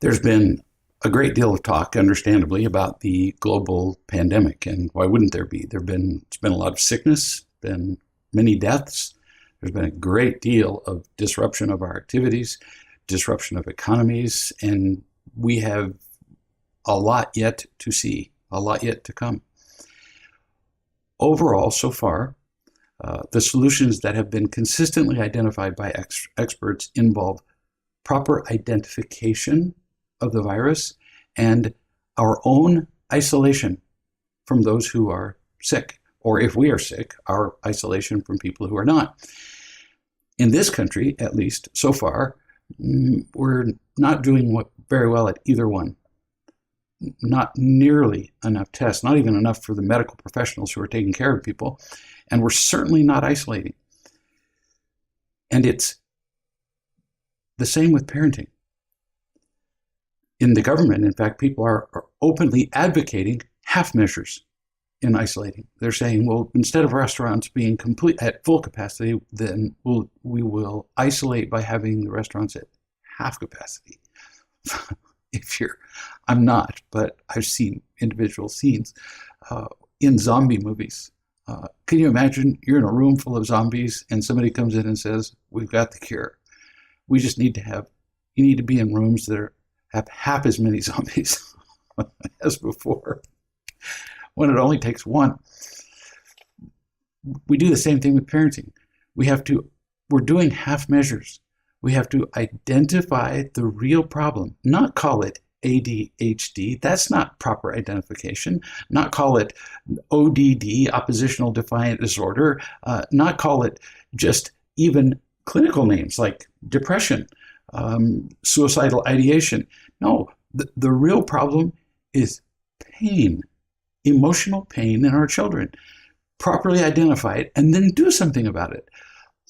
There's been a great deal of talk, understandably, about the global pandemic, and why wouldn't there be? It's been a lot of sickness, been many deaths. There's been a great deal of disruption of our activities, disruption of economies, and we have a lot yet to see, a lot yet to come. Overall, so far, the solutions that have been consistently identified by experts involve proper identification of the virus and our own isolation from those who are sick, or if we are sick, our isolation from people who are not. In this country, at least so far, we're not doing very well at either one. Not nearly enough tests, not even enough for the medical professionals who are taking care of people, and we're certainly not isolating. And it's the same with parenting. In the government, in fact, people are openly advocating half measures in isolating. They're saying, well, instead of restaurants being at full capacity, then we will isolate by having the restaurants at half capacity. I'm not, but I've seen individual scenes in zombie movies. Can you imagine you're in a room full of zombies and somebody comes in and says, we've got the cure. We just you need to be in rooms that have half as many zombies as before, when it only takes one. We do the same thing with parenting. We're doing half measures. We have to identify the real problem, not call it ADHD. That's not proper identification. Not call it ODD, oppositional defiant disorder. Not call it just even clinical names like depression, suicidal ideation. No, the real problem is pain, emotional pain in our children. Properly identify it and then do something about it.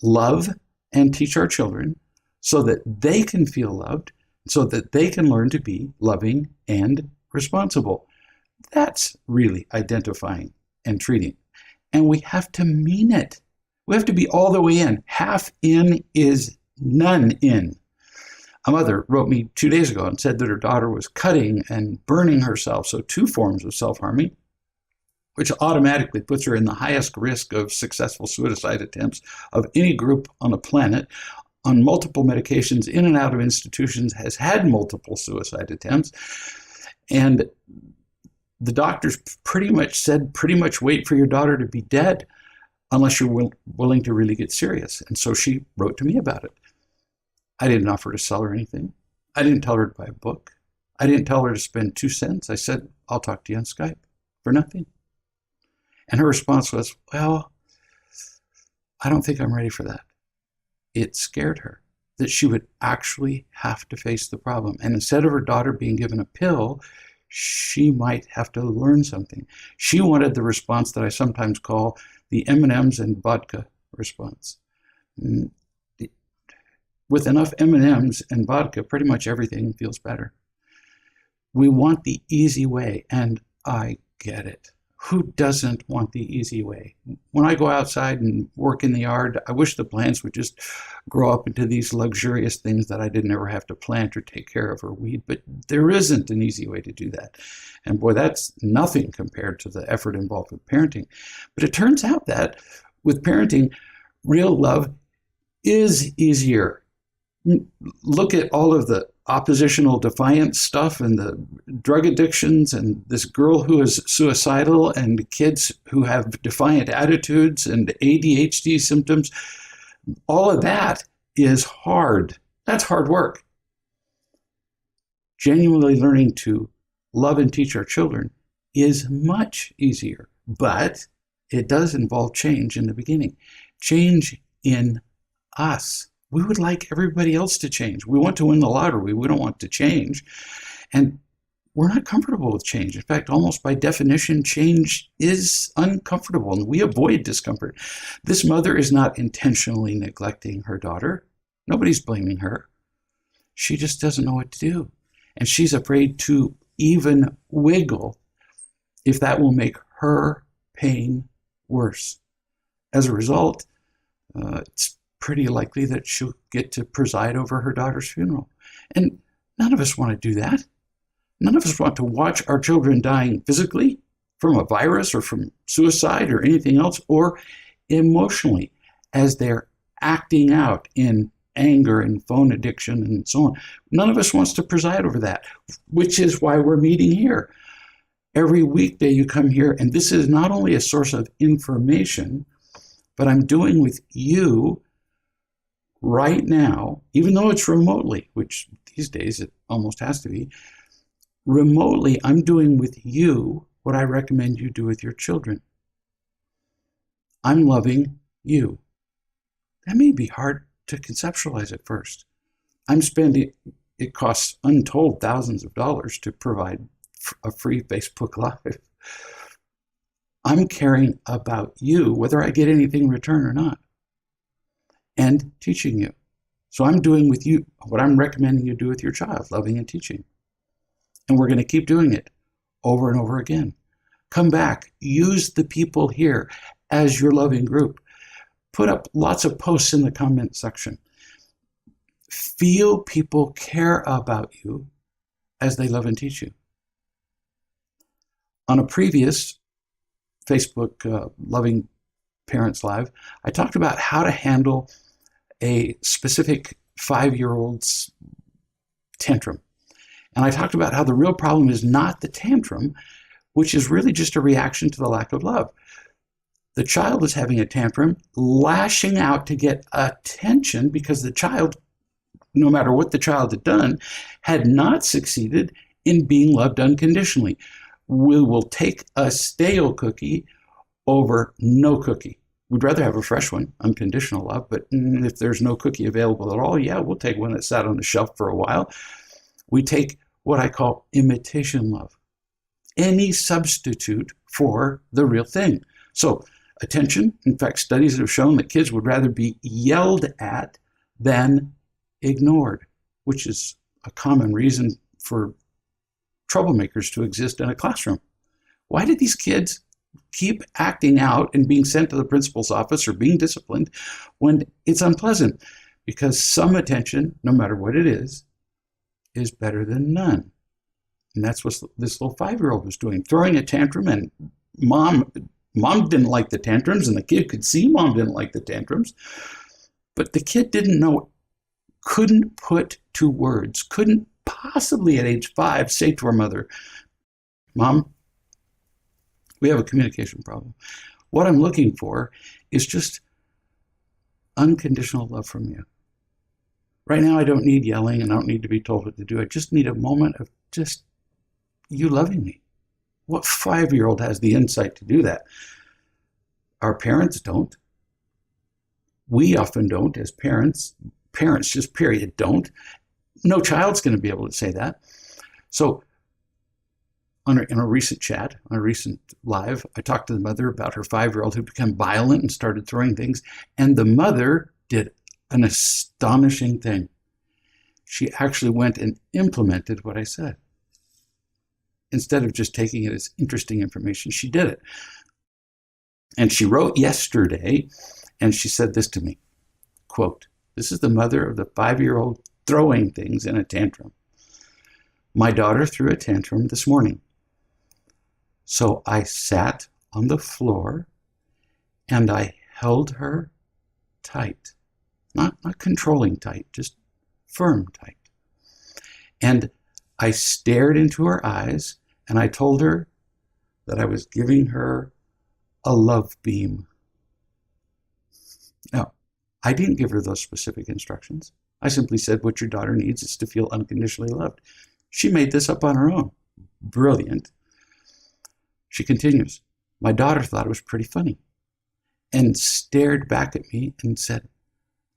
Love and teach our children so that they can feel loved, so that they can learn to be loving and responsible. That's really identifying and treating. And we have to mean it. We have to be all the way in. Half in is none in. A mother wrote me 2 days ago and said that her daughter was cutting and burning herself, so 2 forms of self-harming, which automatically puts her in the highest risk of successful suicide attempts of any group on the planet. on multiple medications, in and out of institutions, has had multiple suicide attempts. And the doctors pretty much wait for your daughter to be dead unless you're willing to really get serious. And so she wrote to me about it. I didn't offer to sell her anything. I didn't tell her to buy a book. I didn't tell her to spend 2 cents. I said, I'll talk to you on Skype for nothing. And her response was, well, I don't think I'm ready for that. It scared her that she would actually have to face the problem. And instead of her daughter being given a pill, she might have to learn something. She wanted the response that I sometimes call the M&Ms and vodka response. With enough M&Ms and vodka, pretty much everything feels better. We want the easy way, and I get it. Who doesn't want the easy way? When I go outside and work in the yard, I wish the plants would just grow up into these luxurious things that I didn't ever have to plant or take care of or weed, but there isn't an easy way to do that. And boy, that's nothing compared to the effort involved with parenting. But it turns out that with parenting, real love is easier. Look at all of the oppositional defiance stuff and the drug addictions and this girl who is suicidal and kids who have defiant attitudes and ADHD symptoms. All of that is hard. That's hard work. Genuinely learning to love and teach our children is much easier, but it does involve change in the beginning. Change in us. We would like everybody else to change. We want to win the lottery. We don't want to change. And we're not comfortable with change. In fact, almost by definition, change is uncomfortable, and we avoid discomfort. This mother is not intentionally neglecting her daughter. Nobody's blaming her. She just doesn't know what to do. And she's afraid to even wiggle if that will make her pain worse. As a result, it's pretty likely that she'll get to preside over her daughter's funeral. And none of us want to do that. None of us want to watch our children dying physically from a virus or from suicide or anything else, or emotionally as they're acting out in anger and phone addiction and so on. None of us wants to preside over that, which is why we're meeting here. Every weekday you come here, and this is not only a source of information, but I'm doing with you right now, even though it's remotely, which these days it almost has to be, remotely, I'm doing with you what I recommend you do with your children. I'm loving you. That may be hard to conceptualize at first. It costs untold thousands of dollars to provide a free Facebook Live. I'm caring about you, whether I get anything in return or not, and teaching you. So I'm doing with you what I'm recommending you do with your child, loving and teaching. And we're going to keep doing it over and over again. Come back. Use the people here as your loving group. Put up lots of posts in the comment section. Feel people care about you as they love and teach you. On a previous Facebook Loving Parents Live, I talked about how to handle a specific 5-year-old's tantrum. And I talked about how the real problem is not the tantrum, which is really just a reaction to the lack of love. The child is having a tantrum, lashing out to get attention because the child, no matter what the child had done, had not succeeded in being loved unconditionally. We will take a stale cookie over no cookie. We'd rather have a fresh one, unconditional love, but if there's no cookie available at all, yeah, we'll take one that sat on the shelf for a while. We take what I call imitation love, any substitute for the real thing. So attention, in fact, studies have shown that kids would rather be yelled at than ignored, which is a common reason for troublemakers to exist in a classroom. Why did these kids keep acting out and being sent to the principal's office or being disciplined when it's unpleasant? Because some attention, no matter what it is better than none. And that's what this little 5-year-old was doing, throwing a tantrum, and mom didn't like the tantrums, and the kid could see mom didn't like the tantrums, but the kid didn't know couldn't put to words, couldn't possibly at age 5 say to her mother, Mom, we have a communication problem. What I'm looking for is just unconditional love from you. Right now, I don't need yelling and I don't need to be told what to do. I just need a moment of just you loving me. What 5-year-old has the insight to do that? Our parents don't. We often don't as parents. Parents just period don't. No child's going to be able to say that. So in a recent chat, on a recent live, I talked to the mother about her 5-year-old who became violent and started throwing things. And the mother did an astonishing thing. She actually went and implemented what I said. Instead of just taking it as interesting information, she did it. And she wrote yesterday, and she said this to me, quote, this is the mother of the 5-year-old throwing things in a tantrum. My daughter threw a tantrum this morning. So I sat on the floor and I held her tight, not controlling tight, just firm tight. And I stared into her eyes and I told her that I was giving her a love beam. Now, I didn't give her those specific instructions. I simply said what your daughter needs is to feel unconditionally loved. She made this up on her own. Brilliant. She continues, my daughter thought it was pretty funny and stared back at me and said,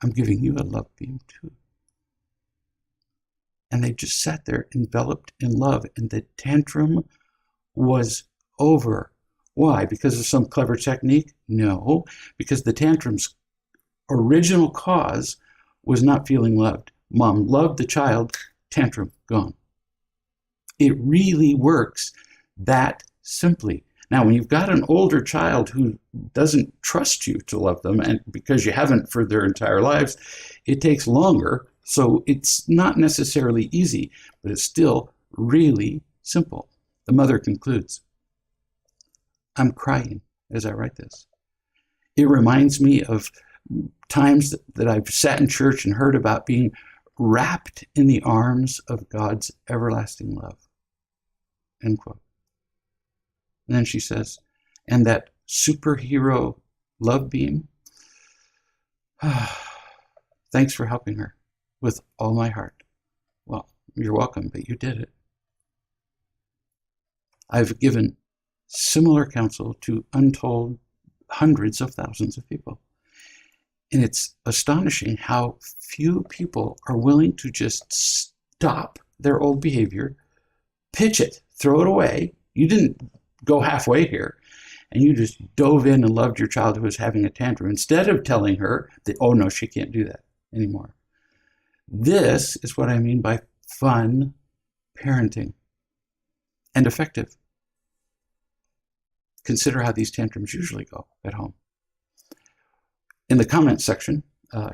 I'm giving you a love beam too. And they just sat there enveloped in love, and the tantrum was over. Why? Because of some clever technique? No, because the tantrum's original cause was not feeling loved. Mom loved the child, tantrum gone. It really works that simply. Now, when you've got an older child who doesn't trust you to love them, and because you haven't for their entire lives, it takes longer. So it's not necessarily easy, but it's still really simple. The mother concludes, I'm crying as I write this. It reminds me of times that I've sat in church and heard about being wrapped in the arms of God's everlasting love. End quote. And then she says, and that superhero love beam, thanks for helping her with all my heart. Well, you're welcome, but you did it. I've given similar counsel to untold hundreds of thousands of people. And it's astonishing how few people are willing to just stop their old behavior, pitch it, throw it away. You didn't go halfway here, and you just dove in and loved your child who was having a tantrum instead of telling her that, oh no, she can't do that anymore. This is what I mean by fun parenting and effective. Consider how these tantrums usually go at home. In the comments section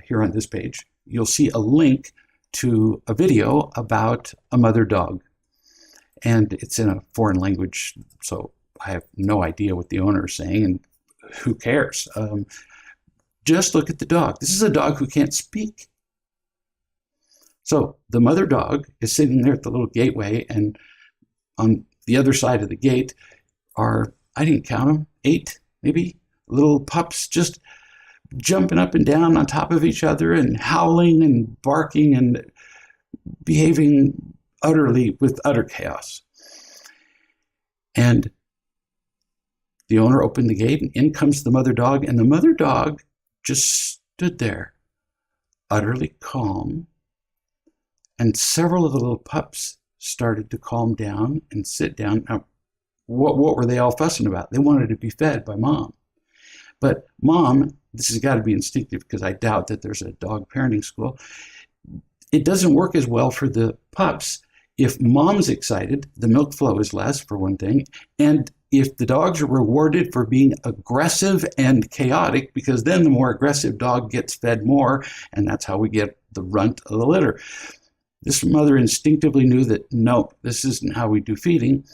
here on this page, you'll see a link to a video about a mother dog. And it's in a foreign language, so I have no idea what the owner is saying, and who cares? Just look at the dog. This is a dog who can't speak. So the mother dog is sitting there at the little gateway, and on the other side of the gate are, I didn't count them, 8 maybe, little pups just jumping up and down on top of each other and howling and barking and behaving utterly with utter chaos. And the owner opened the gate, and in comes the mother dog, and the mother dog just stood there, utterly calm. And several of the little pups started to calm down and sit down. Now, what were they all fussing about? They wanted to be fed by mom. But mom, this has got to be instinctive because I doubt that there's a dog parenting school. It doesn't work as well for the pups. If mom's excited, the milk flow is less, for one thing. And if the dogs are rewarded for being aggressive and chaotic, because then the more aggressive dog gets fed more, and that's how we get the runt of the litter. This mother instinctively knew that, no, this isn't how we do feeding.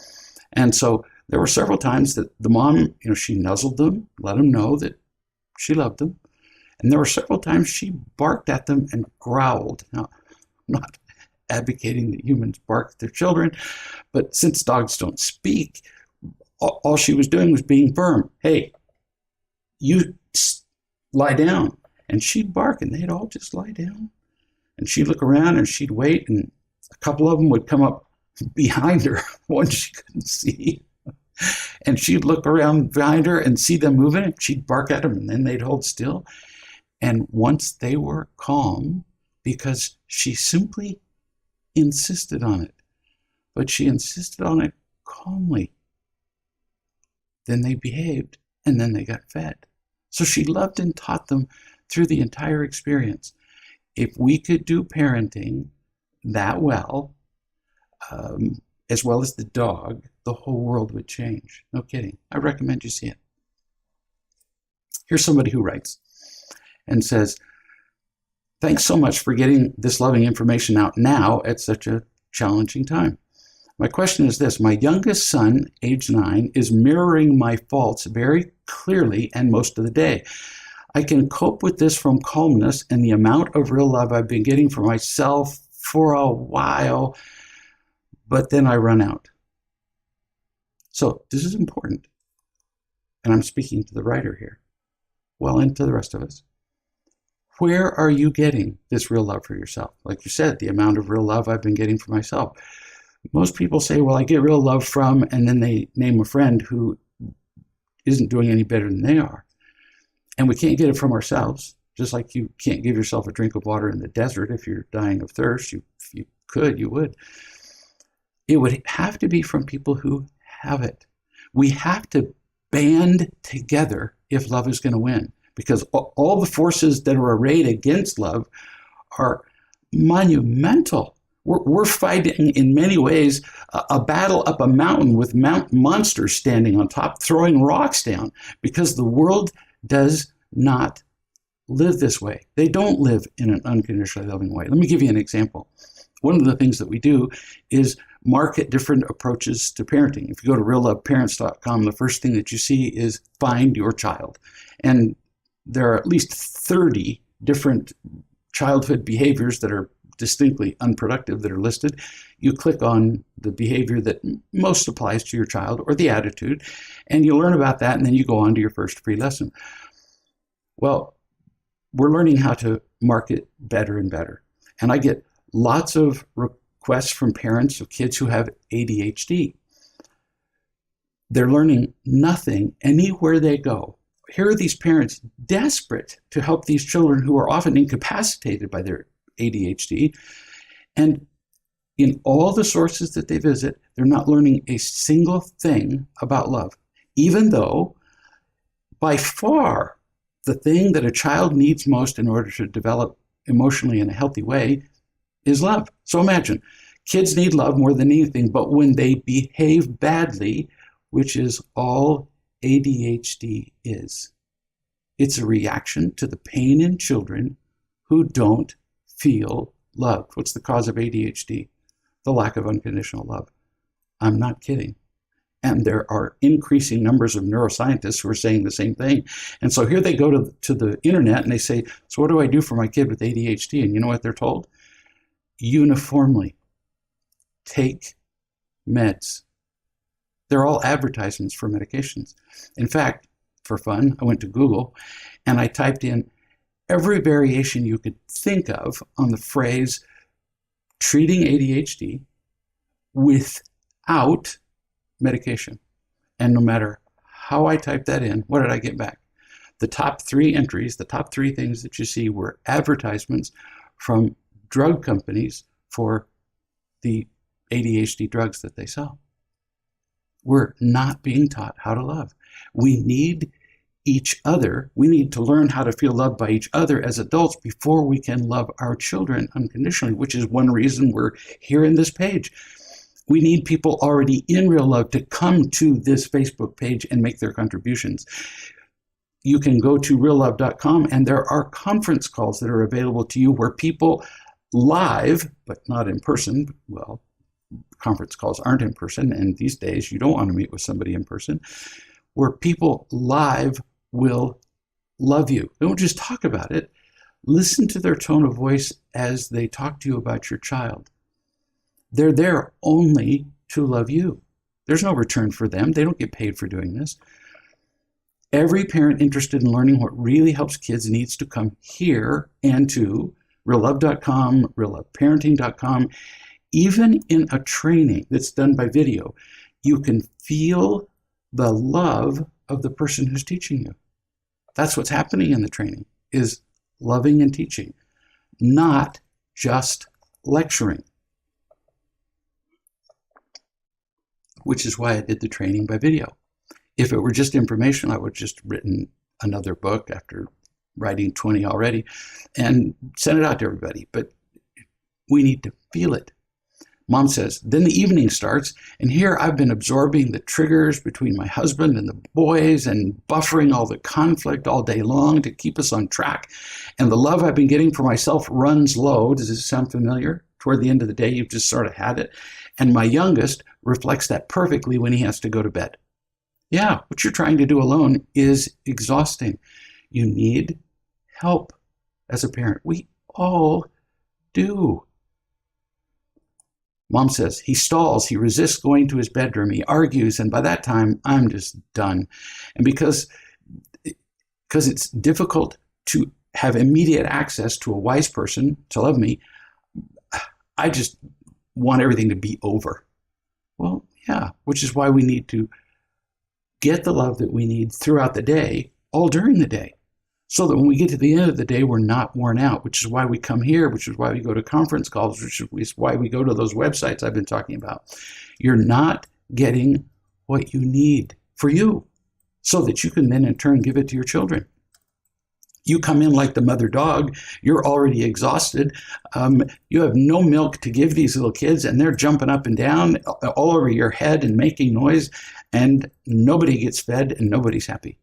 And so there were several times that the mom, she nuzzled them, let them know that she loved them. And there were several times she barked at them and growled. Now, I'm not advocating that humans bark at their children, but since dogs don't speak, all she was doing was being firm. Hey, you lie down. And she'd bark, and they'd all just lie down. And she'd look around, and she'd wait, and a couple of them would come up behind her, one she couldn't see. And she'd look around behind her and see them moving, and she'd bark at them, and then they'd hold still. And once they were calm, because she simply insisted on it, but she insisted on it calmly, then they behaved, and then they got fed. So she loved and taught them through the entire experience. If we could do parenting that well as the dog, the whole world would change. No kidding. I recommend you see it. Here's somebody who writes and says, thanks so much for getting this loving information out now at such a challenging time. My question is this: my youngest son, age 9, is mirroring my faults very clearly and most of the day. I can cope with this from calmness and the amount of real love I've been getting for myself for a while, but then I run out. So this is important, and I'm speaking to the writer here, well, and to the rest of us. Where are you getting this real love for yourself? Like you said, the amount of real love I've been getting for myself. Most people say, well, I get real love from, and then they name a friend who isn't doing any better than they are. And we can't get it from ourselves, just like you can't give yourself a drink of water in the desert if you're dying of thirst. If you could, you would. It would have to be from people who have it. We have to band together if love is going to win, because all the forces that are arrayed against love are monumental. We're fighting, in many ways, a battle up a mountain with monsters standing on top, throwing rocks down, because the world does not live this way. They don't live in an unconditionally loving way. Let me give you an example. One of the things that we do is market different approaches to parenting. If you go to realloveparents.com, the first thing that you see is find your child. And there are at least 30 different childhood behaviors that are distinctly unproductive that are listed. You click on the behavior that most applies to your child, or the attitude, and you learn about that, and then you go on to your first free lesson. Well, we're learning how to market better and better. And I get lots of requests from parents of kids who have ADHD. They're learning nothing anywhere they go. Here are these parents desperate to help these children who are often incapacitated by their ADHD. And in all the sources that they visit, they're not learning a single thing about love, even though by far the thing that a child needs most in order to develop emotionally in a healthy way is love. So imagine, kids need love more than anything, but when they behave badly, which is all ADHD is, it's a reaction to the pain in children who don't feel loved. What's the cause of ADHD? The lack of unconditional love. I'm not kidding. And there are increasing numbers of neuroscientists who are saying the same thing. And so here they go to the internet and they say, so what do I do for my kid with ADHD? And you know what they're told? Uniformly, take meds. They're all advertisements for medications. In fact, for fun, I went to Google and I typed in every variation you could think of on the phrase treating ADHD without medication. And no matter how I typed that in, what did I get back? The top 3 entries, the top 3 things that you see were advertisements from drug companies for the ADHD drugs that they sell. We're not being taught how to love. We need each other. We need to learn how to feel loved by each other as adults before we can love our children unconditionally, which is one reason we're here in this page. We need people already in real love to come to this Facebook page and make their contributions. You can go to reallove.com and there are conference calls that are available to you where people live, but not in person, well, conference calls aren't in person, and these days you don't want to meet with somebody in person, where people live will love you. Don't just talk about it. Listen to their tone of voice as they talk to you about your child. They're there only to love you. There's no return for them. They don't get paid for doing this. Every parent interested in learning what really helps kids needs to come here and to reallove.com, realloveparenting.com. Even in a training that's done by video, you can feel the love of the person who's teaching you. That's what's happening in the training, is loving and teaching, not just lecturing. Which is why I did the training by video. If it were just information, I would have just written another book after writing 20 already and sent it out to everybody. But we need to feel it. Mom says, then the evening starts, and here I've been absorbing the triggers between my husband and the boys and buffering all the conflict all day long to keep us on track. And the love I've been getting for myself runs low. Does this sound familiar? Toward the end of the day, you've just sort of had it. And my youngest reflects that perfectly when he has to go to bed. Yeah, what you're trying to do alone is exhausting. You need help as a parent. We all do. Mom says, he stalls, he resists going to his bedroom, he argues, and by that time, I'm just done. And because it's difficult to have immediate access to a wise person to love me, I just want everything to be over. Well, yeah, which is why we need to get the love that we need throughout the day, all during the day, so that when we get to the end of the day, we're not worn out, which is why we come here, which is why we go to conference calls, which is why we go to those websites I've been talking about. You're not getting what you need for you so that you can then in turn give it to your children. You come in like the mother dog, you're already exhausted. You have no milk to give these little kids, and they're jumping up and down all over your head and making noise, and nobody gets fed and nobody's happy.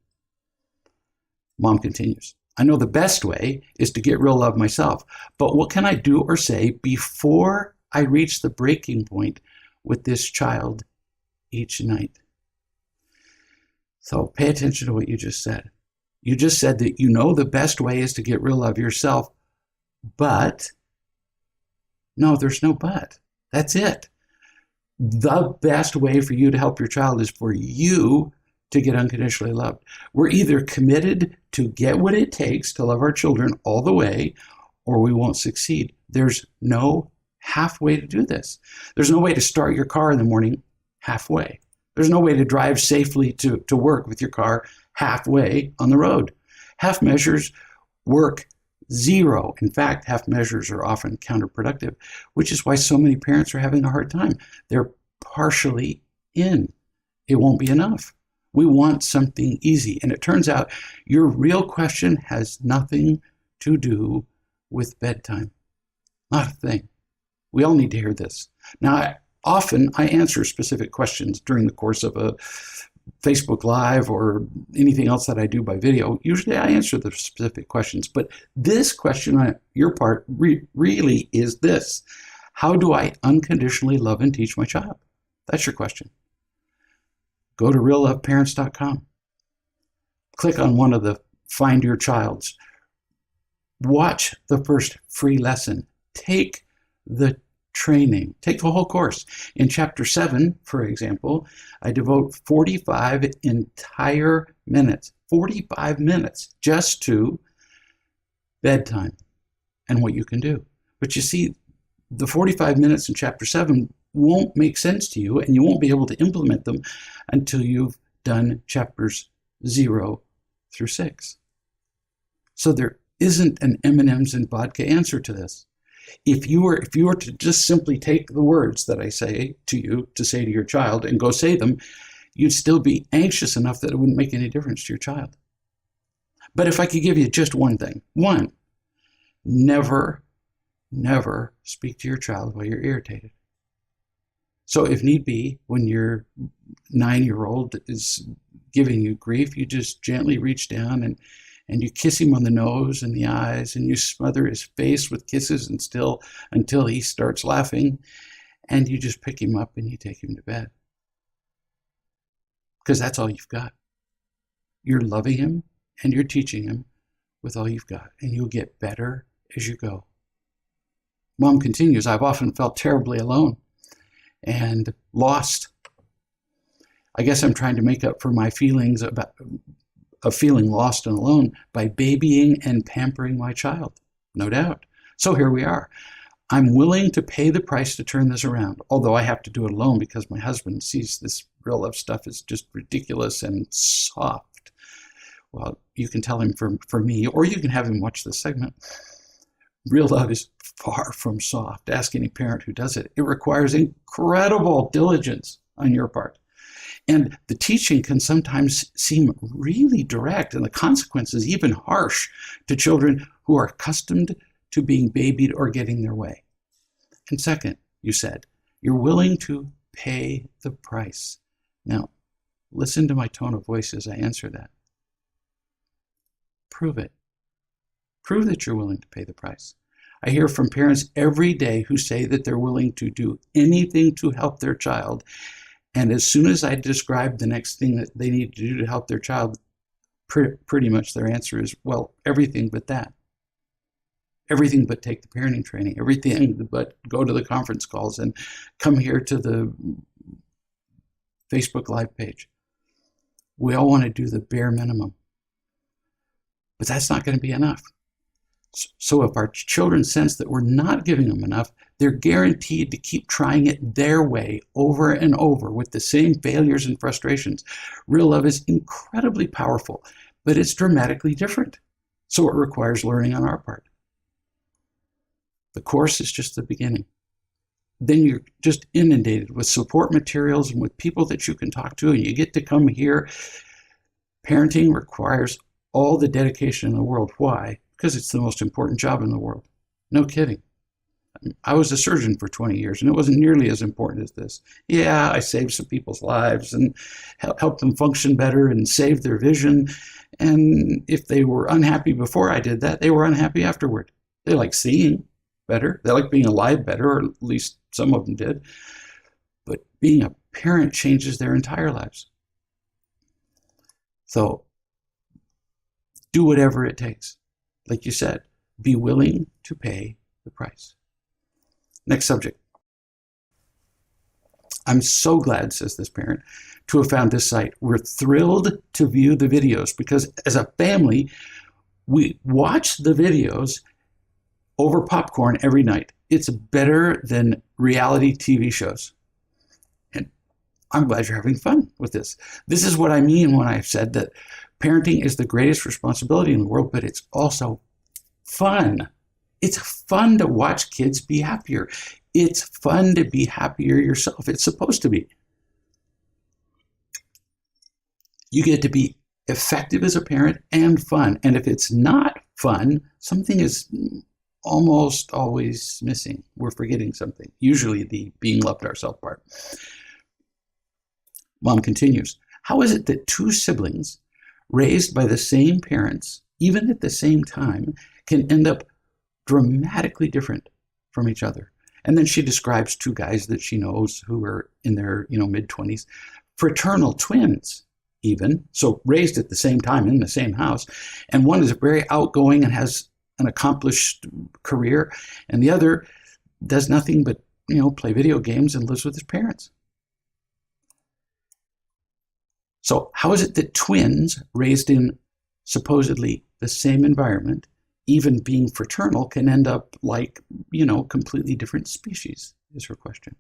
Mom continues, I know the best way is to get real love myself, but what can I do or say before I reach the breaking point with this child each night? So pay attention to what you just said. You just said that you know the best way is to get real love yourself, but no, there's no but. That's it. The best way for you to help your child is for you to get unconditionally loved. We're either committed to get what it takes to love our children all the way, or we won't succeed. There's no halfway to do this. There's no way to start your car in the morning halfway. There's no way to drive safely to work with your car halfway on the road. Half measures work zero. In fact, half measures are often counterproductive, which is why so many parents are having a hard time. They're partially in. It won't be enough. We want something easy. And it turns out your real question has nothing to do with bedtime. Not a thing. We all need to hear this. Now, often I answer specific questions during the course of a Facebook Live or anything else that I do by video. Usually I answer the specific questions. But this question on your part really is this. How do I unconditionally love and teach my child? That's your question. Go to realloveparents.com. Click on one of the Find Your Child's. Watch the first free lesson. Take the training. Take the whole course. In Chapter 7, for example, I devote 45 entire minutes, 45 minutes just to bedtime and what you can do. But you see, the 45 minutes in Chapter 7 won't make sense to you, and you won't be able to implement them until you've done chapters 0 through 6. So there isn't an M&Ms and vodka answer to this. If you were to just simply take the words that I say to you to say to your child and go say them, you'd still be anxious enough that it wouldn't make any difference to your child. But if I could give you just one thing, never speak to your child while you're irritated. So if need be, when your 9-year-old is giving you grief, you just gently reach down and you kiss him on the nose and the eyes, and you smother his face with kisses until he starts laughing, and you just pick him up and you take him to bed. Because that's all you've got. You're loving him and you're teaching him with all you've got, and you'll get better as you go. Mom continues, I've often felt terribly alone and lost. I guess I'm trying to make up for my feelings of feeling lost and alone by babying and pampering my child. No doubt. So here we are. I'm willing to pay the price to turn this around, although I have to do it alone because my husband sees this real love stuff as just ridiculous and soft. Well, you can tell him for me, or you can have him watch this segment. Real love is far from soft. Ask any parent who does it. It requires incredible diligence on your part. And the teaching can sometimes seem really direct, and the consequences even harsh to children who are accustomed to being babied or getting their way. And second, you said, you're willing to pay the price. Now, listen to my tone of voice as I answer that. Prove it. Prove that you're willing to pay the price. I hear from parents every day who say that they're willing to do anything to help their child. And as soon as I describe the next thing that they need to do to help their child, pretty much their answer is, well, everything but that. Everything but take the parenting training. Everything but go to the conference calls and come here to the Facebook Live page. We all want to do the bare minimum. But that's not going to be enough. So if our children sense that we're not giving them enough, they're guaranteed to keep trying it their way over and over with the same failures and frustrations. Real love is incredibly powerful, but it's dramatically different. So it requires learning on our part. The course is just the beginning. Then you're just inundated with support materials and with people that you can talk to, and you get to come here. Parenting requires all the dedication in the world. Why? Because it's the most important job in the world. No kidding. I was a surgeon for 20 years, and it wasn't nearly as important as this. Yeah, I saved some people's lives and helped them function better and saved their vision. And if they were unhappy before I did that, they were unhappy afterward. They like seeing better. They like being alive better, or at least some of them did. But being a parent changes their entire lives. So do whatever it takes. Like you said, be willing to pay the price. Next subject. I'm so glad, says this parent, to have found this site. We're thrilled to view the videos because as a family, we watch the videos over popcorn every night. It's better than reality TV shows. And I'm glad you're having fun with this. This is what I mean when I've said that parenting is the greatest responsibility in the world, but it's also fun. It's fun to watch kids be happier. It's fun to be happier yourself. It's supposed to be. You get to be effective as a parent and fun. And if it's not fun, something is almost always missing. We're forgetting something, usually the being loved ourselves part. Mom continues, how is it that two siblings raised by the same parents, even at the same time, can end up dramatically different from each other? And then she describes two guys that she knows who are in their mid-20s, fraternal twins even, so raised at the same time in the same house. And one is very outgoing and has an accomplished career, and the other does nothing but play video games and lives with his parents. So how is it that twins raised in supposedly the same environment, even being fraternal, can end up like, completely different species, is her question.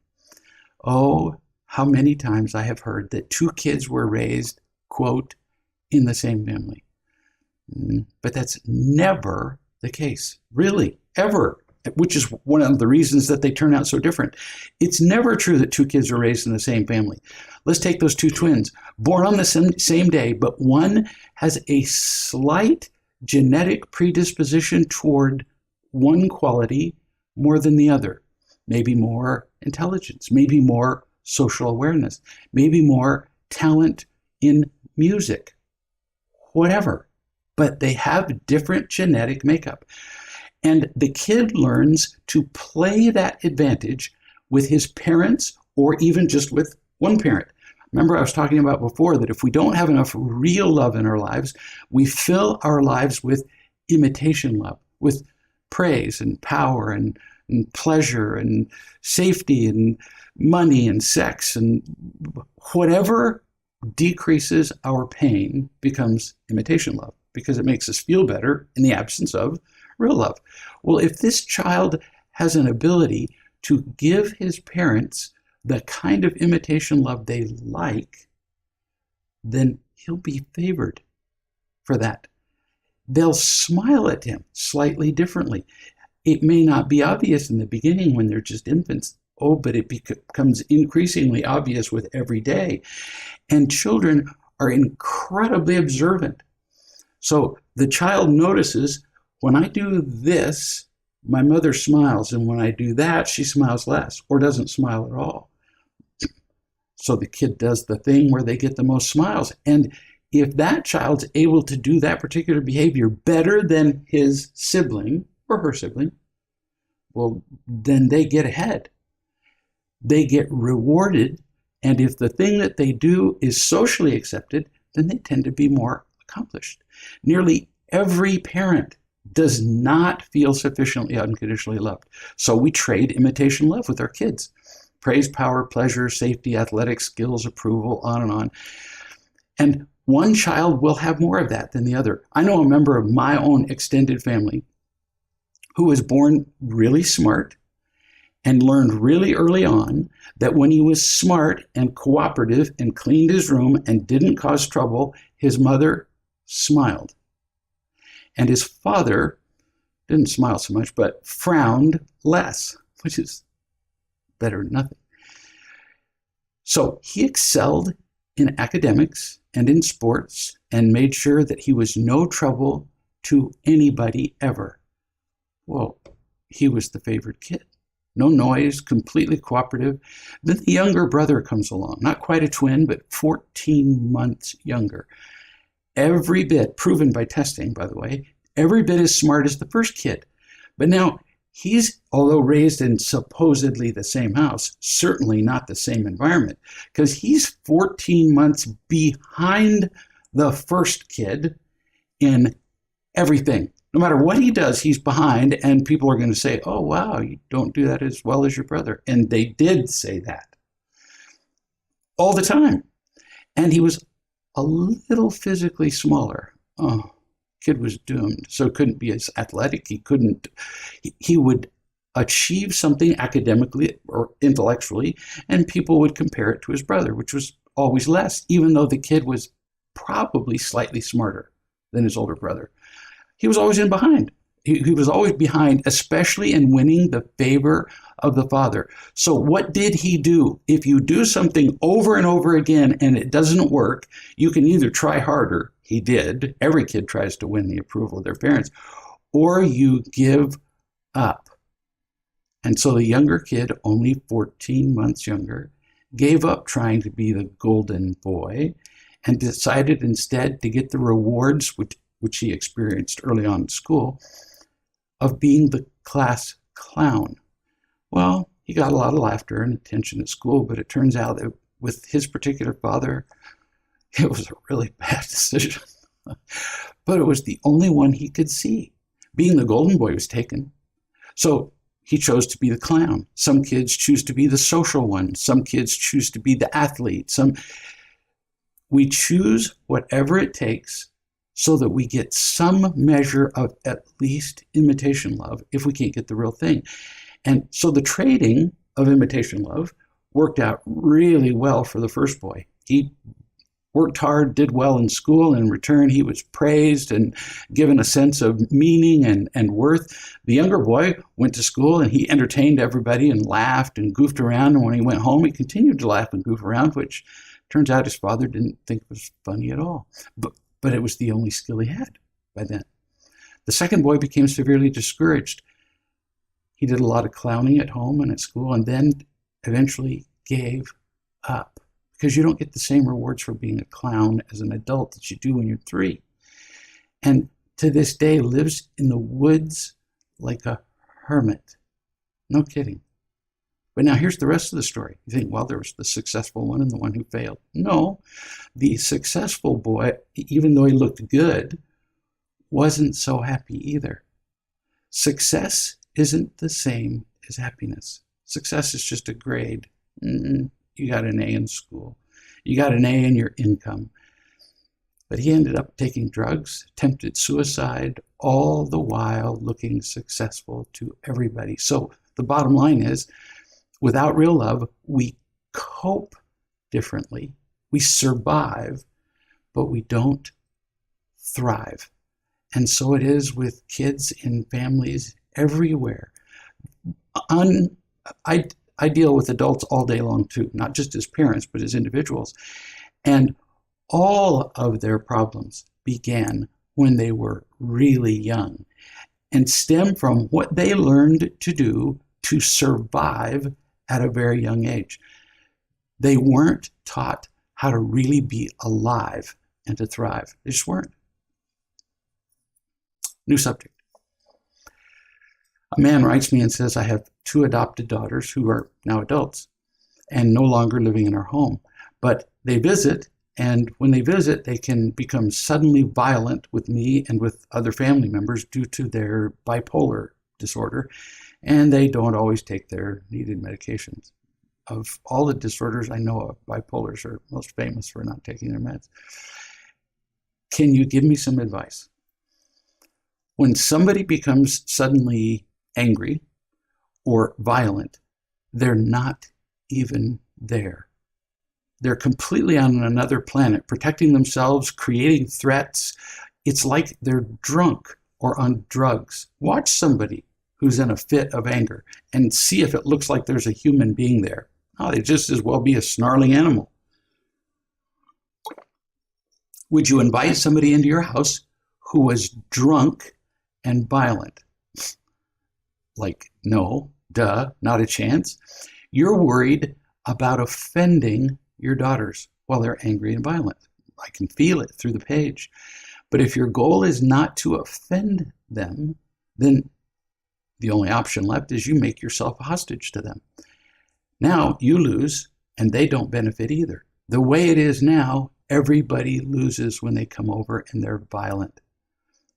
Oh, how many times I have heard that two kids were raised, quote, in the same family. But that's never the case, really, ever, which is one of the reasons that they turn out so different. It's never true that two kids are raised in the same family. Let's take those two twins, born on the same day, but one has a slight genetic predisposition toward one quality more than the other. Maybe more intelligence, maybe more social awareness, maybe more talent in music, whatever. But they have different genetic makeup. And the kid learns to play that advantage with his parents or even just with one parent. Remember, I was talking about before that if we don't have enough real love in our lives, we fill our lives with imitation love, with praise and power and pleasure and safety and money and sex, and whatever decreases our pain becomes imitation love because it makes us feel better in the absence of real love. Well, if this child has an ability to give his parents the kind of imitation love they like, then he'll be favored for that. They'll smile at him slightly differently. It may not be obvious in the beginning when they're just infants. Oh, but it becomes increasingly obvious with every day. And children are incredibly observant. So the child notices, when I do this, my mother smiles, and when I do that, she smiles less or doesn't smile at all. So the kid does the thing where they get the most smiles. And if that child's able to do that particular behavior better than his sibling or her sibling, well, then they get ahead. They get rewarded. And if the thing that they do is socially accepted, then they tend to be more accomplished. Nearly every parent does not feel sufficiently unconditionally loved. So we trade imitation love with our kids. Praise, power, pleasure, safety, athletic skills, approval, on and on. And one child will have more of that than the other. I know a member of my own extended family who was born really smart and learned really early on that when he was smart and cooperative and cleaned his room and didn't cause trouble, his mother smiled. And his father didn't smile so much, but frowned less, which is better than nothing. So he excelled in academics and in sports and made sure that he was no trouble to anybody ever. Well, he was the favored kid. No noise, completely cooperative. Then the younger brother comes along, not quite a twin, but 14 months younger. Every bit, proven by testing, by the way, every bit as smart as the first kid. But now he's, although raised in supposedly the same house, certainly not the same environment, because he's 14 months behind the first kid in everything. No matter what he does, he's behind, and people are going to say, oh, wow, you don't do that as well as your brother. And they did say that all the time. And he was a little physically smaller. Oh, kid was doomed. So couldn't be as athletic. He would achieve something academically or intellectually, and people would compare it to his brother, which was always less, even though the kid was probably slightly smarter than his older brother. He was always in behind. He was always behind, especially in winning the favor of the father. So what did he do? If you do something over and over again and it doesn't work, you can either try harder. He did. Every kid tries to win the approval of their parents, or you give up. And so the younger kid, only 14 months younger, gave up trying to be the golden boy and decided instead to get the rewards, which he experienced early on in school, of being the class clown. Well, he got a lot of laughter and attention at school, but it turns out that with his particular father, it was a really bad decision. But it was the only one he could see. Being the golden boy was taken. So he chose to be the clown. Some kids choose to be the social one. Some kids choose to be the athlete. We choose whatever it takes so that we get some measure of at least imitation love if we can't get the real thing. And so the trading of imitation love worked out really well for the first boy. He worked hard, did well in school, and in return he was praised and given a sense of meaning and worth. The younger boy went to school and he entertained everybody and laughed and goofed around, and when he went home he continued to laugh and goof around, which turns out his father didn't think was funny at all. But it was the only skill he had by then. The second boy became severely discouraged. He did a lot of clowning at home and at school, and then eventually gave up, because you don't get the same rewards for being a clown as an adult that you do when you're 3. And to this day lives in the woods like a hermit. No kidding. But now here's the rest of the story. You think, well, there was the successful one and the one who failed. No, the successful boy, even though he looked good, wasn't so happy either. Success isn't the same as happiness. Success is just a grade. You got an A in school. You got an A in your income. But he ended up taking drugs, attempted suicide, all the while looking successful to everybody. So the bottom line is, without real love, we cope differently. We survive, but we don't thrive. And so it is with kids in families everywhere. I deal with adults all day long too, not just as parents, but as individuals. And all of their problems began when they were really young and stem from what they learned to do to survive at a very young age. They weren't taught how to really be alive and to thrive. They just weren't. New subject. A man writes me and says, I have 2 adopted daughters who are now adults and no longer living in our home. But they visit, and when they visit, they can become suddenly violent with me and with other family members due to their bipolar disorder, and they don't always take their needed medications. Of all the disorders I know of, bipolars are most famous for not taking their meds. Can you give me some advice? When somebody becomes suddenly angry or violent, they're not even there. They're completely on another planet, protecting themselves, creating threats. It's like they're drunk or on drugs. Watch somebody who's in a fit of anger and see if it looks like there's a human being there. Oh, they just as well be a snarling animal. Would you invite somebody into your house who was drunk and violent? Like, no, duh, not a chance. You're worried about offending your daughters while they're angry and violent. I can feel it through the page. But if your goal is not to offend them, then the only option left is you make yourself a hostage to them. Now you lose, and they don't benefit either. The way it is now, everybody loses when they come over and they're violent.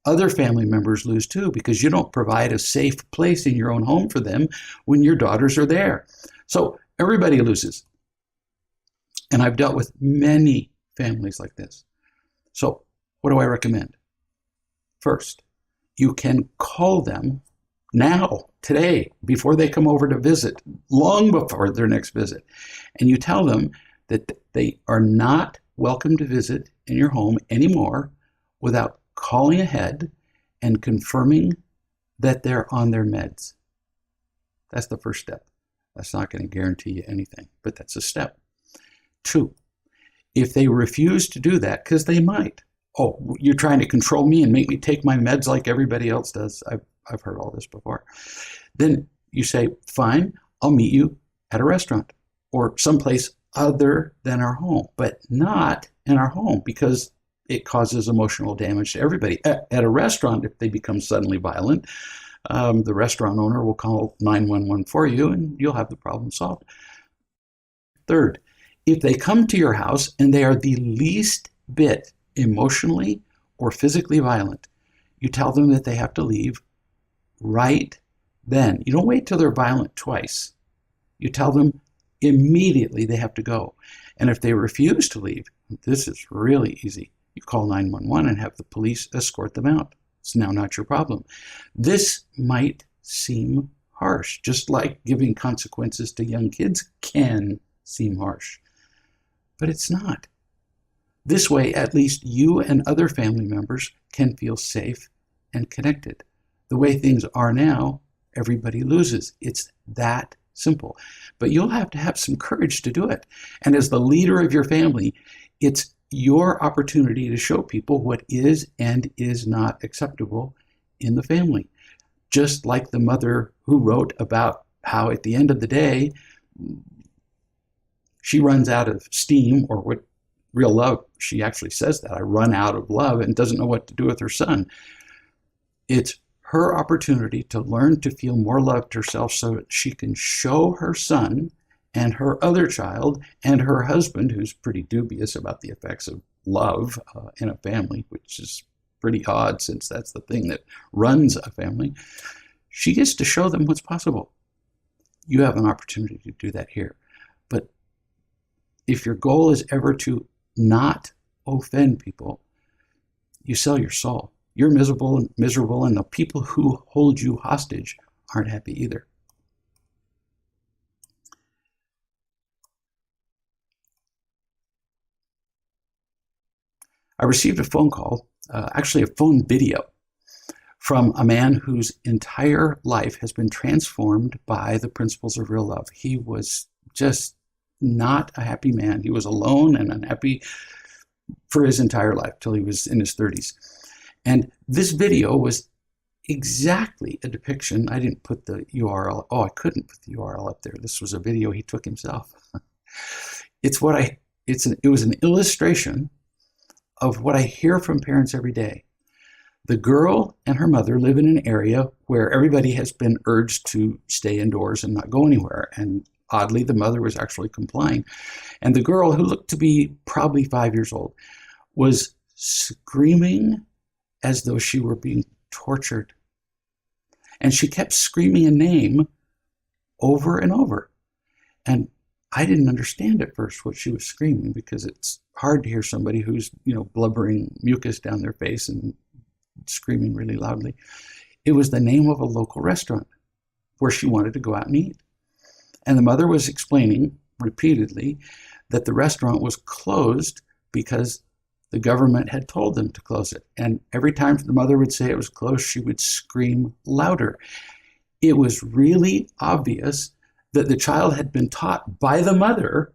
Other family members lose too, because you don't provide a safe place in your own home for them when your daughters are there. So everybody loses. And I've dealt with many families like this. So what do I recommend? First, you can call them now, today, before they come over to visit, long before their next visit. And you tell them that they are not welcome to visit in your home anymore without calling ahead and confirming that they're on their meds. That's the first step. That's not going to guarantee you anything, but that's a step. 2, if they refuse to do that, because they might, oh, you're trying to control me and make me take my meds like everybody else does. I've heard all this before. Then you say, fine, I'll meet you at a restaurant or someplace other than our home, but not in our home because it causes emotional damage to everybody. At a restaurant, if they become suddenly violent, the restaurant owner will call 911 for you and you'll have the problem solved. Third, if they come to your house and they are the least bit emotionally or physically violent, you tell them that they have to leave right then. You don't wait till they're violent twice. You tell them immediately they have to go. And if they refuse to leave, this is really easy. You call 911 and have the police escort them out. It's now not your problem. This might seem harsh, just like giving consequences to young kids can seem harsh, but it's not. This way, at least you and other family members can feel safe and connected. The way things are now, everybody loses. It's that simple. But you'll have to have some courage to do it. And as the leader of your family, it's your opportunity to show people what is and is not acceptable in the family. Just like the mother who wrote about how at the end of the day, she runs out of steam, or what real love, she actually says that, I run out of love, and doesn't know what to do with her son. It's her opportunity to learn to feel more loved herself so that she can show her son and her other child and her husband, who's pretty dubious about the effects of love in a family, which is pretty odd since that's the thing that runs a family. She gets to show them what's possible. You have an opportunity to do that here. But if your goal is ever to not offend people, you sell your soul. You're miserable, and the people who hold you hostage aren't happy either. I received a phone call, actually a phone video, from a man whose entire life has been transformed by the principles of real love. He was just not a happy man. He was alone and unhappy for his entire life till he was in his 30s. And this video was exactly a depiction. I didn't put the URL. Oh, I couldn't put the URL up there. This was a video he took himself. It was an illustration of what I hear from parents every day. The girl and her mother live in an area where everybody has been urged to stay indoors and not go anywhere. And oddly, the mother was actually complying. And the girl, who looked to be probably 5 years old, was screaming as though she were being tortured. And she kept screaming a name over and over. And I didn't understand at first what she was screaming, because it's hard to hear somebody who's, blubbering mucus down their face and screaming really loudly. It was the name of a local restaurant where she wanted to go out and eat. And the mother was explaining repeatedly that the restaurant was closed because the government had told them to close it. And every time the mother would say it was closed, she would scream louder. It was really obvious that the child had been taught by the mother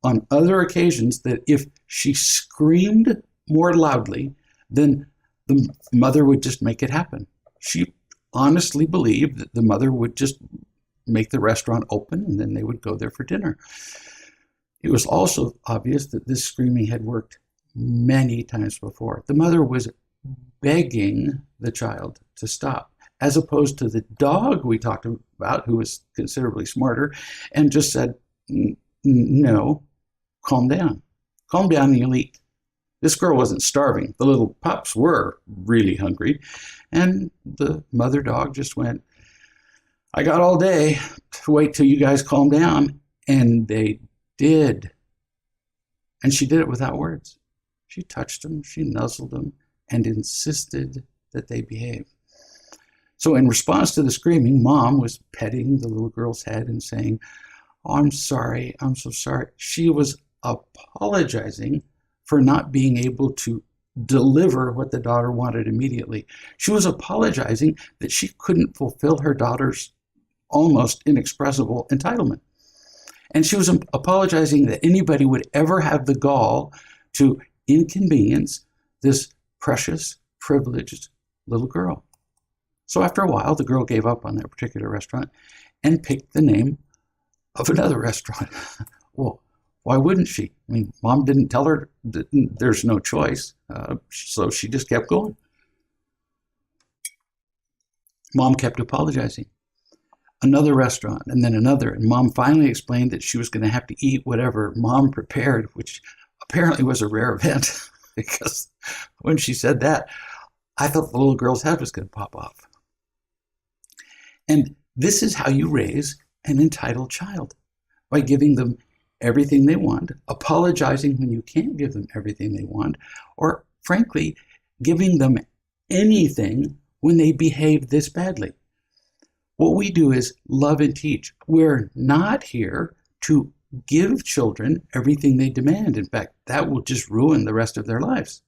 on other occasions that if she screamed more loudly, then the mother would just make it happen. She honestly believed that the mother would just make the restaurant open and then they would go there for dinner. It was also obvious that this screaming had worked many times before. The mother was begging the child to stop, as opposed to the dog we talked about, who was considerably smarter and just said, no, calm down. Calm down and you'll eat. This girl wasn't starving. The little pups were really hungry. And the mother dog just went, I got all day to wait till you guys calm down. And they did. And she did it without words. She touched them, she nuzzled them, and insisted that they behave. So in response to the screaming, Mom was petting the little girl's head and saying, oh, I'm sorry, I'm so sorry. She was apologizing for not being able to deliver what the daughter wanted immediately. She was apologizing that she couldn't fulfill her daughter's almost inexpressible entitlement. And she was apologizing that anybody would ever have the gall to inconvenience this precious, privileged little girl. So after a while, the girl gave up on that particular restaurant and picked the name of another restaurant. Well, why wouldn't she? I mean, Mom didn't tell her that there's no choice, so she just kept going. Mom kept apologizing. Another restaurant, and then another, and Mom finally explained that she was going to have to eat whatever Mom prepared, which apparently was a rare event, because when she said that, I thought the little girl's head was going to pop off. And this is how you raise an entitled child, by giving them everything they want, apologizing when you can't give them everything they want, or frankly, giving them anything when they behave this badly. What we do is love and teach. We're not here to give children everything they demand. In fact, that will just ruin the rest of their lives.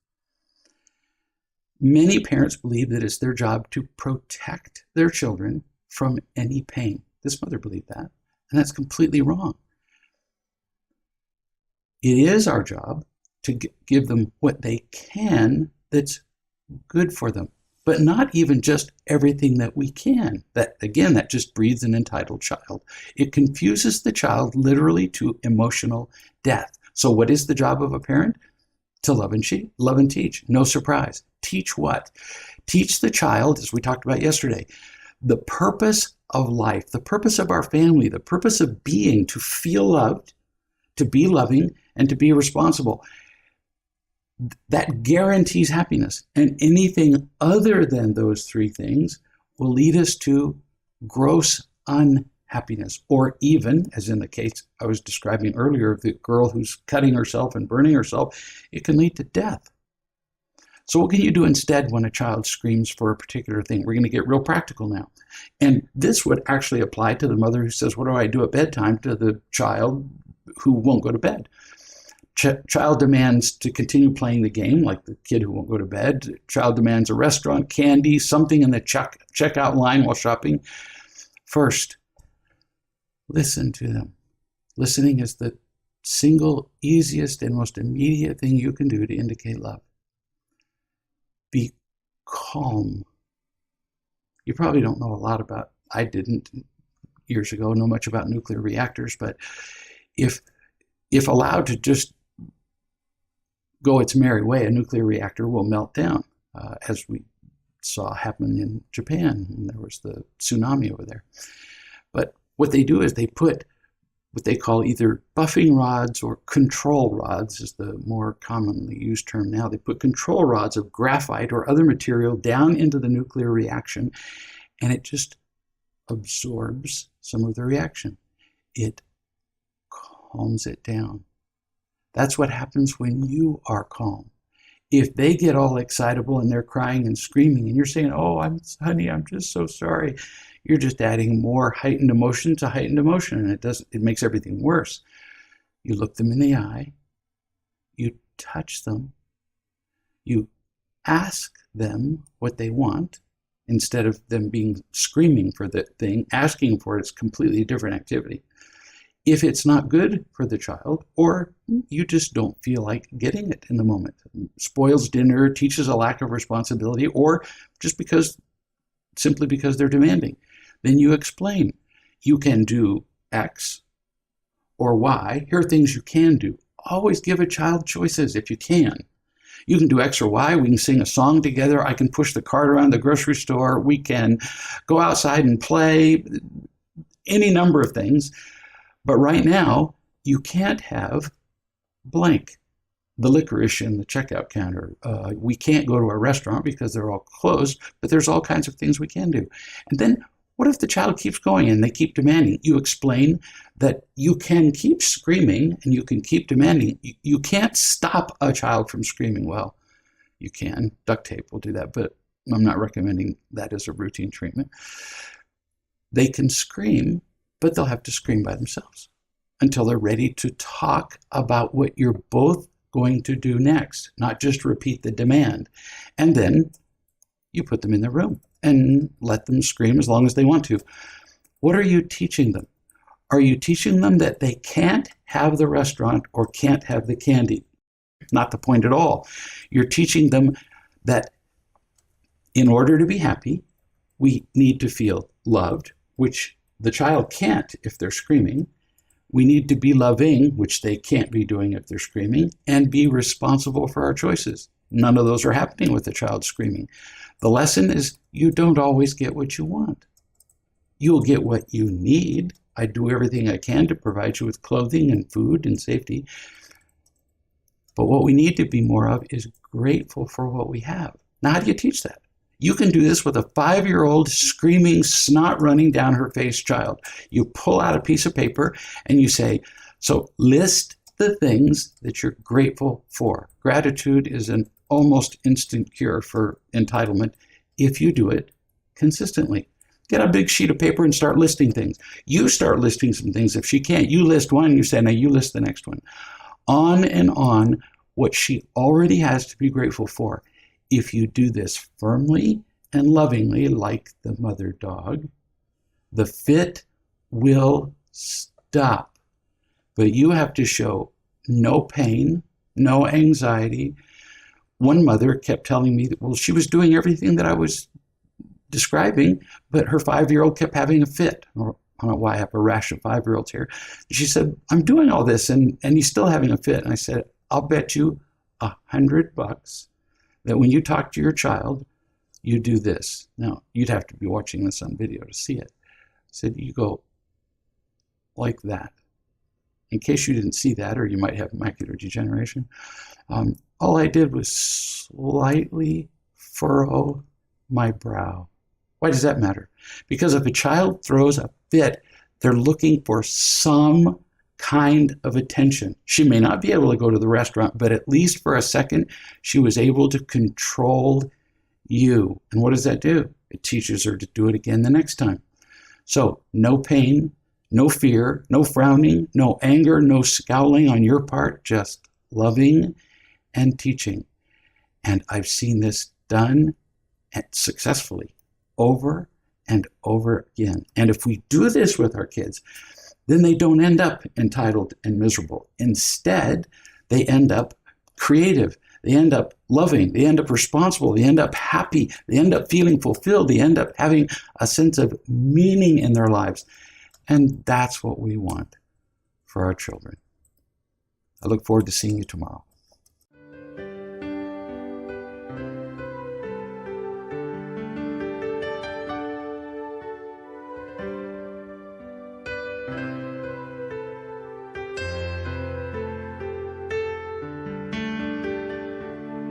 Many parents believe that it's their job to protect their children from any pain. This mother believed that, and that's completely wrong. It is our job to give them what they can that's good for them, but not even just everything that we can. That, again, that just breeds an entitled child. It confuses the child literally to emotional death. So what is the job of a parent? to love and teach. No surprise. Teach what? Teach the child, as we talked about yesterday, the purpose of life, the purpose of our family, the purpose of being, to feel loved, to be loving, and to be responsible. That guarantees happiness. And anything other than those three things will lead us to gross unhappiness, or even, as in the case I was describing earlier, of the girl who's cutting herself and burning herself, it can lead to death. So what can you do instead when a child screams for a particular thing? We're going to get real practical now. And this would actually apply to the mother who says, what do I do at bedtime, to the child who won't go to bed. Child demands to continue playing the game, like the kid who won't go to bed. Child demands a restaurant, candy, something in the checkout line while shopping. First, listen to them. Listening is the single easiest and most immediate thing you can do to indicate love. Be calm. You probably don't know a lot about, I didn't years ago know much about nuclear reactors, but if allowed to just go its merry way, a nuclear reactor will melt down, as we saw happen in Japan when there was the tsunami over there. But what they do is they put what they call either buffing rods or control rods, is the more commonly used term now. They put control rods of graphite or other material down into the nuclear reaction, and it just absorbs some of the reaction. It calms it down. That's what happens when you are calm. If they get all excitable and they're crying and screaming and you're saying, oh, honey, I'm just so sorry, you're just adding more heightened emotion to heightened emotion, and it makes everything worse. You look them in the eye, you touch them, you ask them what they want. Instead of them being screaming for the thing, asking for it's completely different activity. If it's not good for the child, or you just don't feel like getting it in the moment, spoils dinner, teaches a lack of responsibility, or just simply because they're demanding, then you explain. You can do X or Y. Here are things you can do. Always give a child choices if you can. You can do X or Y. We can sing a song together. I can push the cart around the grocery store. We can go outside and play. Any number of things. But right now, you can't have blank, the licorice in the checkout counter. We can't go to a restaurant because they're all closed, but there's all kinds of things we can do. And then what if the child keeps going and they keep demanding? You explain that you can keep screaming and you can keep demanding. You can't stop a child from screaming. Well, you can. Duct tape will do that, but I'm not recommending that as a routine treatment. They can scream, but they'll have to scream by themselves until they're ready to talk about what you're both going to do next, not just repeat the demand. And then you put them in the room and let them scream as long as they want to. What are you teaching them? Are you teaching them that they can't have the restaurant or can't have the candy? Not the point at all. You're teaching them that in order to be happy, we need to feel loved, which the child can't if they're screaming. We need to be loving, which they can't be doing if they're screaming, and be responsible for our choices. None of those are happening with the child screaming. The lesson is you don't always get what you want. You'll get what you need. I do everything I can to provide you with clothing and food and safety. But what we need to be more of is grateful for what we have. Now, how do you teach that? You can do this with a 5-year-old screaming, snot running down her face child. You pull out a piece of paper and you say, so list the things that you're grateful for. Gratitude is an almost instant cure for entitlement if you do it consistently. Get a big sheet of paper and start listing things. You start listing some things. If she can't, you list one, you say, now you list the next one. On and on, what she already has to be grateful for. If you do this firmly and lovingly, like the mother dog, the fit will stop. But you have to show no pain, no anxiety. One mother kept telling me that, well, she was doing everything that I was describing, but her 5-year-old kept having a fit. I don't know why I have a rash of 5-year-olds here. She said, I'm doing all this and he's still having a fit. And I said, I'll bet you $100 that when you talk to your child, you do this. Now, you'd have to be watching this on video to see it. I said, you go like that. In case you didn't see that, or you might have macular degeneration, all I did was slightly furrow my brow. Why does that matter? Because if a child throws a fit, they're looking for some kind of attention. She may not be able to go to the restaurant, but at least for a second, she was able to control you. And what does that do? It teaches her to do it again the next time. So no pain, no fear, no frowning, no anger, no scowling on your part, just loving and teaching. And I've seen this done successfully over and over again. And if we do this with our kids, then they don't end up entitled and miserable. Instead, they end up creative. They end up loving. They end up responsible. They end up happy. They end up feeling fulfilled. They end up having a sense of meaning in their lives. And that's what we want for our children. I look forward to seeing you tomorrow.